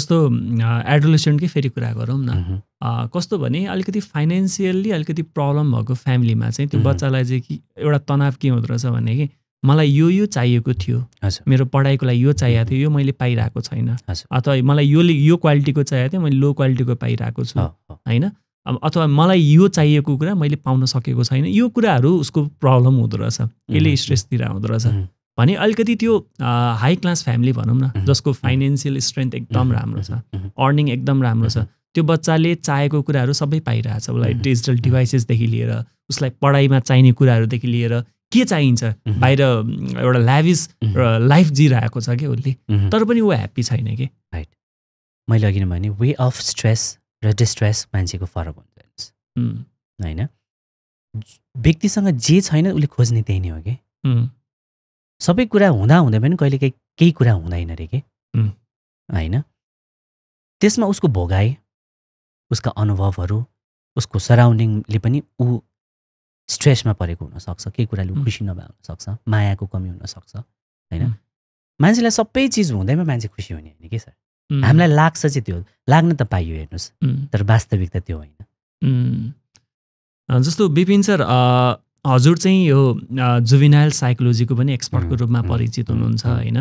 जस्तो एडोलेसेन्टकै फेरि कुरा गरौँ न, कस्तो भने अलिकति फाइनेन्सियल्ली अलिकति प्रब्लम भएको फ्यामिलीमा चाहिँ त्यो बच्चालाई चाहिँ कि एउटा तनाव के हुँदो रहेछ भने कि मलाई यो चाहिएको थियो, मेरो पढाइको लागि यो चाहिएको थियो, यो मैले पाइरहेको छैन, अथवा मलाई यो क्वालिटीको चाहिएको थियो, मैले लो क्वालिटीको पाइरहेको छु होइन, अथवा मलाई यो चाहिएको कुरा मैले पाउन सकेको छैन, यो कुराहरू उसको प्रब्लम हुँदो रहेछ, यसले स्ट्रेसतिर आउँदो रहेछ भने अलिकति त्यो हाई क्लास फ्यामिली भनौँ न, जसको फाइनेन्सियल स्ट्रेन्थ एकदम राम्रो छ, अर्निङ एकदम राम्रो छ, त्यो बच्चाले चाहेको कुराहरू सबै पाइरहेछ, उसलाई डिजिटल डिभाइसेसदेखि लिएर उसलाई पढाइमा चाहिने कुराहरूदेखि लिएर के चाहिन्छ, बाहिर एउटा ल्याभिस लाइफ जिरहेको छ क्या उसले, तर पनि ऊ ह्याप्पी छैन कि। राइट, मैले अघि भने वे अफ स्ट्रेस र डिस्ट्रेस मान्छेको फरक हुन्छ होइन, व्यक्तिसँग जे छैन उसले खोज्ने त्यही नै हो कि, सबै कुरा हुँदा हुँदै पनि कहिले केही कुरा हुँदैन रे के होइन, त्यसमा उसको भोगाइ, उसका अनुभवहरू, उसको सराउन्डिङले पनि ऊ स्ट्रेसमा परेको हुनसक्छ, केही कुराले खुसी नभए हुनसक्छ, मायाको कमी हुनसक्छ होइन। मान्छेलाई सबै चिज हुँदैमा मान्छे खुसी हुने होइन कि सर, हामीलाई लाग्छ चाहिँ त्यो लाग्न त पाइयो हेर्नुहोस्, तर वास्तविकता त्यो होइन। जस्तो विपिन सर, हजुर चाहिँ यो जुभिनाइल साइकोलोजीको पनि एक्सपर्टको रूपमा परिचित हुनुहुन्छ होइन,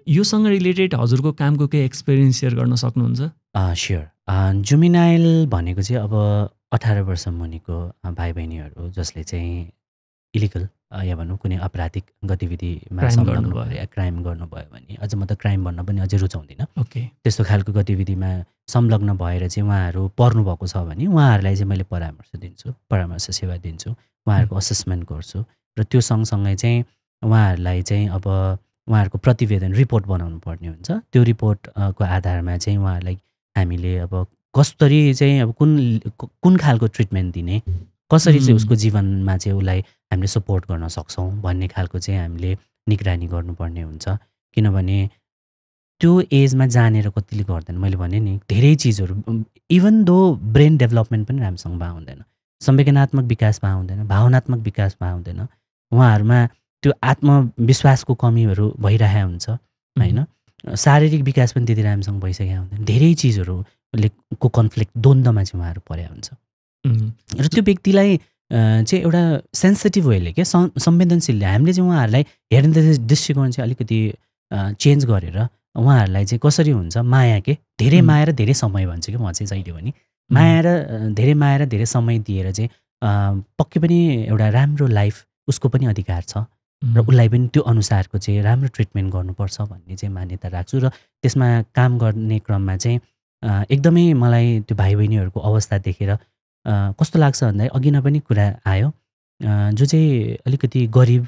योसँग रिलेटेड हजुरको कामको केही एक्सपिरियन्स सेयर गर्न सक्नुहुन्छ? स्योर, जुभिनाइल भनेको चाहिँ अब 18 वर्ष मुनिको भाइ बहिनीहरू जसले चाहिँ इलिगल या भनौँ कुनै आपराधिक गतिविधिमा संलग्न भए, क्राइम गर्नुभयो भने, अझ म त क्राइम भन्न पनि अझै रुचाउँदिनँ, त्यस्तो खालको गतिविधिमा संलग्न भएर चाहिँ उहाँहरू पर्नुभएको छ भने उहाँहरूलाई चाहिँ मैले परामर्श सेवा दिन्छु, उहाँहरूको असेसमेन्ट गर्छु र त्यो सँगसँगै चाहिँ उहाँहरूलाई चाहिँ अब उहाँहरूको प्रतिवेदन रिपोर्ट बनाउनु पर्ने हुन्छ, त्यो रिपोर्टको आधारमा चाहिँ उहाँहरूलाई हामीले अब कसरी चाहिँ अब कुन खालको ट्रिटमेन्ट दिने, कसरी चाहिँ उसको जीवनमा चाहिँ उसलाई हामीले सपोर्ट गर्न सक्छौँ भन्ने खालको चाहिँ हामीले निगरानी गर्नुपर्ने हुन्छ। किनभने त्यो एजमा जानेर कतिले गर्दैन, मैले भने नि धेरै चिजहरू, इभन दो ब्रेन डेभलपमेन्ट पनि राम्रोसँग भए हुँदैन, संवेदनात्मक विकास भए हुँदैन, भावनात्मक विकास भए हुँदैन, उहाँहरूमा त्यो आत्मविश्वासको कमीहरू भइरहेको हुन्छ होइन, शारीरिक विकास पनि त्यति राम्रोसँग भइसकेको हुँदैन, धेरै चिजहरूले को कन्फ्लिक्ट द्वन्द्वमा चाहिँ उहाँहरू परेको हुन्छ र त्यो व्यक्तिलाई चाहिँ एउटा सेन्सिटिभ वेले के संवेदनशील हामीले चाहिँ उहाँहरूलाई हेर्ने दृष्टिकोण चाहिँ अलिकति चेन्ज गरेर उहाँहरूलाई चाहिँ कसरी हुन्छ माया के धेरै माया र धेरै समय भन्छु कि म चाहिँ जहिले पनि माया र धेरै समय दिएर चाहिँ पक्कै पनि एउटा राम्रो लाइफ उसको पनि अधिकार छ र उसलाई पनि त्यो अनुसारको चाहिँ राम्रो ट्रिटमेन्ट गर्नुपर्छ भन्ने चाहिँ मान्यता राख्छु। र त्यसमा काम गर्ने क्रममा चाहिँ एकदमै मलाई त्यो भाइ बहिनीहरूको अवस्था देखेर कस्तो लाग्छ भन्दा अघि नै पनि कुरा आयो, जो चाहिँ अलिकति गरिब,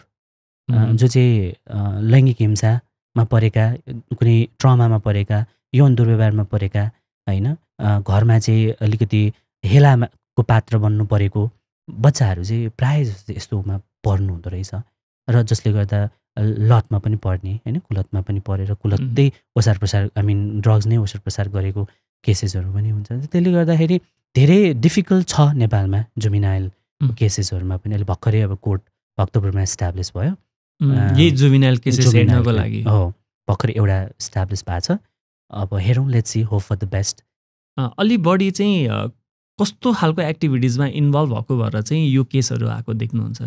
जो चाहिँ लैङ्गिक हिंसामा परेका, कुनै ट्रमामा परेका, यौन दुर्व्यवहारमा परेका होइन, घरमा चाहिँ अलिकति हेलाको पात्र बन्नु परेको बच्चाहरू चाहिँ प्रायः जस्तो यस्तोमा पर्नु हुँदो रहेछ र जसले गर्दा लतमा पनि पर्ने होइन, कुलतमा पनि परेर कुलतै ओसार प्रसार ड्रग्स नै ओसार प्रसार गरेको केसेसहरू पनि हुन्छ। त्यसले गर्दाखेरि धेरै डिफिकल्ट छ नेपालमा जुभिनाइल केसेसहरूमा पनि। अहिले भर्खरै अब कोर्ट भक्तपुरमा इस्टाब्लिस भयो यही जुभिनाइल केसेस हेर्नको लागि, हो भर्खरै एउटा इस्टाब्लिस भएको छ। अब हेरौँ, let's see, hope for the best. अलि बढी चाहिँ कस्तो खालको एक्टिभिटिजमा इन्भल्भ भएको भएर चाहिँ यो केसहरू आएको देख्नुहुन्छ?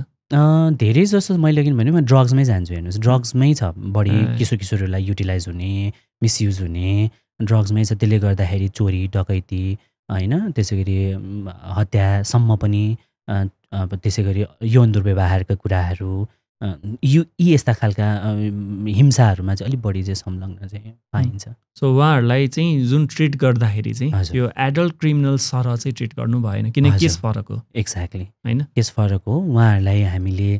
धेरै जस्तो मैले किन भने म ड्रग्समै जान्छु, हेर्नुहोस् ड्रग्समै छ बढी, किशोरलाई युटिलाइज हुने, मिसयुज हुने ड्रग्समै छ। त्यसले गर्दाखेरि चोरी डकैती होइन, त्यसै गरी हत्यासम्म पनि, त्यसै गरी यौन दुर्व्यवहारका कुराहरू, यी यस्ता खालका हिंसाहरूमा चाहिँ अलिक बढी चाहिँ संलग्न चाहिँ पाइन्छ। सो उहाँहरूलाई चाहिँ जुन ट्रिट गर्दाखेरि चाहिँ यो एडल्ट क्रिमिनल सरह चाहिँ ट्रिट गर्नु भएन, किन केस फरक हो। एक्ज्याक्टली होइन, केस फरक हो। उहाँहरूलाई हामीले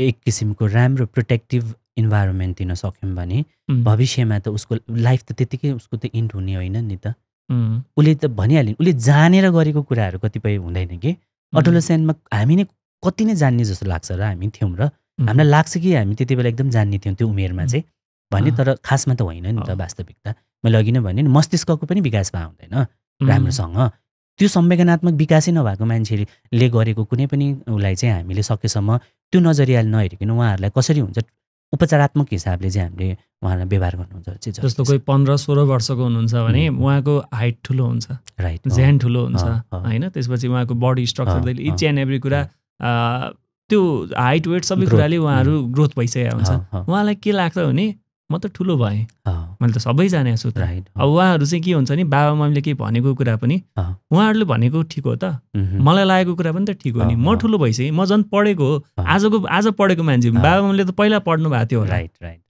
एक किसिमको राम्रो प्रोटेक्टिभ इन्भाइरोमेन्ट दिन सक्यौँ भने भविष्यमा त उसको लाइफ त त्यतिकै उसको त इन्ड हुने होइन नि त। उसले त भनिहाल्यो, उसले जानेर गरेको कुराहरू कतिपय हुँदैन कि। एडोलेसेन्टमा हामी नै कति नै जान्ने जस्तो लाग्छ र हामी थियौँ, र हामीलाई लाग्छ कि हामी त्यति बेला एकदम जान्ने थियौँ त्यो उमेरमा चाहिँ भने, तर खासमा त होइन नि त वास्तविकता। मैले अघि नै भने नि मस्तिष्कको पनि विकास भए हुँदैन राम्रोसँग। त्यो संवेदनात्मक विकासै नभएको मान्छेले गरेको कुनै पनि उसलाई चाहिँ हामीले सकेसम्म त्यो नजरियाले नहेरिकन उहाँहरूलाई कसरी हुन्छ उपचारात्मक हिसाबले चाहिँ हामीले उहाँलाई व्यवहार गर्नुहुन्छ चाहिँ जस्तो कोही 15-16 वर्षको हुनुहुन्छ भने उहाँको हाइट ठुलो हुन्छ, राइट ज्यान ठुलो हुन्छ होइन, त्यसपछि उहाँको body structure each and every कुरा त्यो हाइट वेट सबै कुराले उहाँहरू ग्रोथ भइसकेको हुन्छ। उहाँलाई के लाग्छ भने म त ठुलो भएँ, मैले त सबै जानेको छु त। अब उहाँहरू चाहिँ के हुन्छ नि, बाबा मम्मीले केही भनेको कुरा पनि उहाँहरूले भनेको ठिक हो त, मलाई लागेको कुरा पनि त ठिक हो नि, म ठुलो भइसकेँ, म झन् पढेको हो, आज पढेको मान्छे, बाबा मम्मीले त पहिला पढ्नु भएको थियो होला,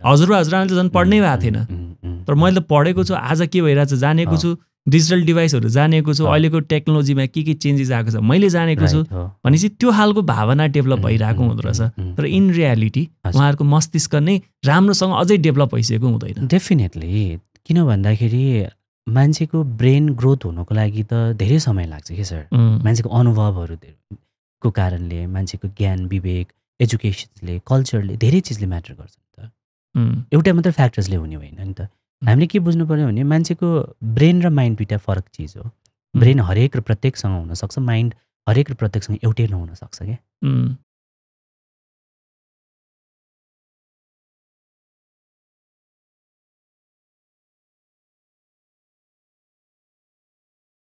हजुरआमाले त झन् पढ्नै भएको थिएन, तर मैले त पढेको छु, आज के भइरहेछ जानेको छु, डिजिटल डिभाइसहरू जानेको छु, अहिलेको टेक्नोलोजीमा के चेन्जेस आएको छ मैले जानेको छु भनेपछि त्यो खालको भावना डेभलप भइरहेको हुँदो रहेछ। तर इन रियालिटी उहाँहरूको मस्तिष्क नै राम्रोसँग अझै डेभलप भइसकेको हुँदैन। डेफिनेटली, किन भन्दाखेरि मान्छेको ब्रेन ग्रोथ हुनको लागि त धेरै समय लाग्छ कि सर। मान्छेको अनुभवहरूको कारणले, मान्छेको ज्ञान विवेक, एजुकेसनले, कल्चरले, धेरै चिजले म्याटर गर्छ नि त, एउटा मात्रै फ्याक्टर्सले हुने होइन नि त। हामीले के बुझ्नु पर्यो भने मान्छेको ब्रेन र माइन्ड दुइटा फरक चिज हो। ब्रेन हरेक र प्रत्येकसँग हुनसक्छ, माइन्ड हरेक र प्रत्येकसँग एउटै नहुन सक्छ क्या।